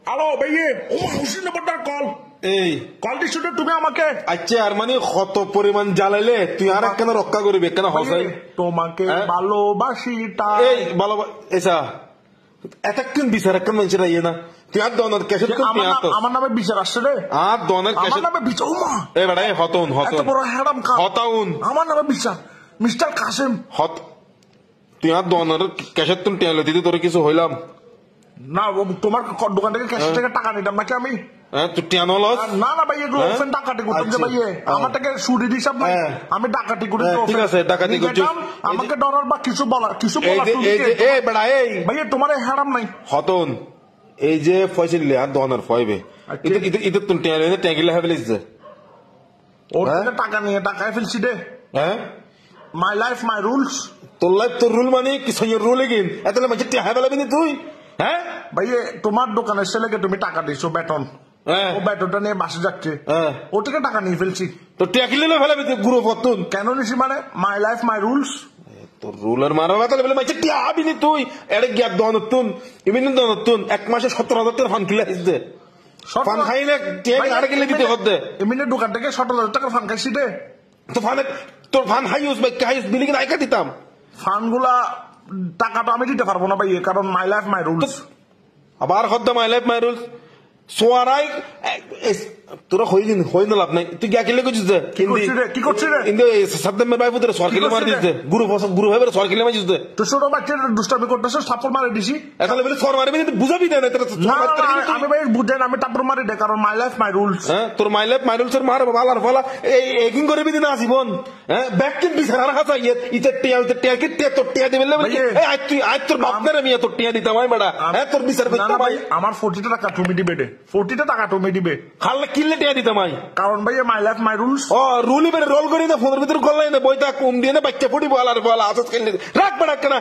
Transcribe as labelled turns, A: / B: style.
A: Hello ভাইয়ে, ও Hussain নাম্বারটার call.
B: এই
A: call দিছো তুমি আমাকে।
B: আচ্ছা আর মানে কত পরিমাণ জ্বালাইলে তুই আর কেন রক্ষা করবি কেন হসাই
A: তোমাকে ভালোবাসি
B: এই ভালো এসা এতক্ষণ বিচার একখান মানুষের ইয়ে না তুই আর দনের ক্যাসেট তুই
A: আমার নামে বিচার আসছে রে।
B: আর দনের ক্যাসেট
A: আমার নামে বিচার ওমা
B: এই বেটা হতন
A: এত বড় হ্যাডাম কা
B: হতাউন
A: আমার নামে বিচার মিস্টার কাসেম
B: হত তুই আর দনের ক্যাসেট তুই টেলো দিদি তোর কিছু হইলাম
A: না। তোমার দোকান থেকে ক্যাশ থেকে টাকা নিতাম নাকি আমি?
B: তুই টেনো লস
A: না না ভাই এগুলো অফেন ডাকাতি করতাম যে ভাইয়ে আমার থেকে সুদের হিসাব নাই। আমি ডাকাতি করি
B: ঠিক আছে ডাকাতি করছিস
A: আমাকে ডরার বা কিছু বলার
B: এই বেটা এই
A: ভাইয়া তোমার হ্যাডাম নাই
B: হতন এই যে ফয়সিল আর দনের ফয়বে ইতে তুই টেলো ট্যাঙ্কিলে হবে লিখছে
A: ওর থেকে টাকা নিয়ে টাকায় ফেলছি রে।
B: হ্যাঁ
A: মাই লাইফ মাই রুলস।
B: তোর লাইফ তোর রুল মানে কি সৈয়র রুল এগিন এতলে মাঝে টেহা বেলাবি তুই হ্যাঁ
A: ভাইয়ে তোমার দোকানের ছেলেকে তুমি টাকা দিছো বেতন, ও বেতনটা নিয়ে বাসে যাচ্ছে, ও থেকে টাকা নিয়ে ফেলছি।
B: তো টেকিলে ফেলাবি তুই গুরু ফতুন
A: কেন নিছি মানে মাই লাইফ মাই রুলস।
B: তোর রুলার মারা তাহলে বলে মাঝে টিয়া আবিনি তুই এড়ে গিয়া দনতুন ইমিন দনতুন এক মাসে 17,000 টাকা ফান কিলা হিসদে ফান খাইলে টিয়া আর কিলে দিতে হদ্দে
A: এমনি দোকান থেকে 17,000 টাকা ফান খাইছি রে।
B: তো ফানে তোর ফান হাইউস বাই হাইউস বিলি কিনা আইকা দিতাম
A: ফানগুলা টাকাটা আমি দিতে পারবো না ভাই, কারণ মাই লাইফ মাই রুলস।
B: আবার হদ্দা মাই লাইফ মাই রুলস সোয়ারাই তোরা হই না লাভ নাই তুই গিয়া কিলে কইছিস দে
A: কি করছিস রে
B: ইন্দে সাদ্দাম ভাই পুত্র সরকিলে মার দিস দে গুরু ভাই সরকিলে মার দিস দে
A: তো ছোট বাচ্চা দুষ্টামি করতেছ থাপ্পড় মারি দিছি
B: এখানে বলে সর মারবি না বুঝাবি না
A: আমি ভাই বুঝেন আমি থাপ্পড় মারি দে কারণ মাই লাইফ মাই রুলস।
B: হ্যাঁ তোর মাই লাইফ মাই রুলস এর মার বালার ফলা এই একিং করে বিদি না জীবন হ্যাঁ ব্যাক কিন বিচার আর হাসা ইতে টিয়া কি টিয়া তোর টিয়া দিবে এই আজ তোর বাপ না মিয়া তোর টিয়া দিতাম ভাই বেটা হ্যাঁ তোর বিচার করতে ভাই
A: আমার 40 টাকা তুমি দিবে দে 40 টাকা তুমি দিবে
B: খালে কিনলে টিয়া দিতাম ভাই
A: কারণ ভাই মাই লাইফ মাই রুলস।
B: ও রুলি বের রোল করি না ফোনের ভিতর কল নাই না বইটা কম দিয়ে না বাচ্চা ফুটি বলার বলা আসস খেললে রাখ বেটা কেনা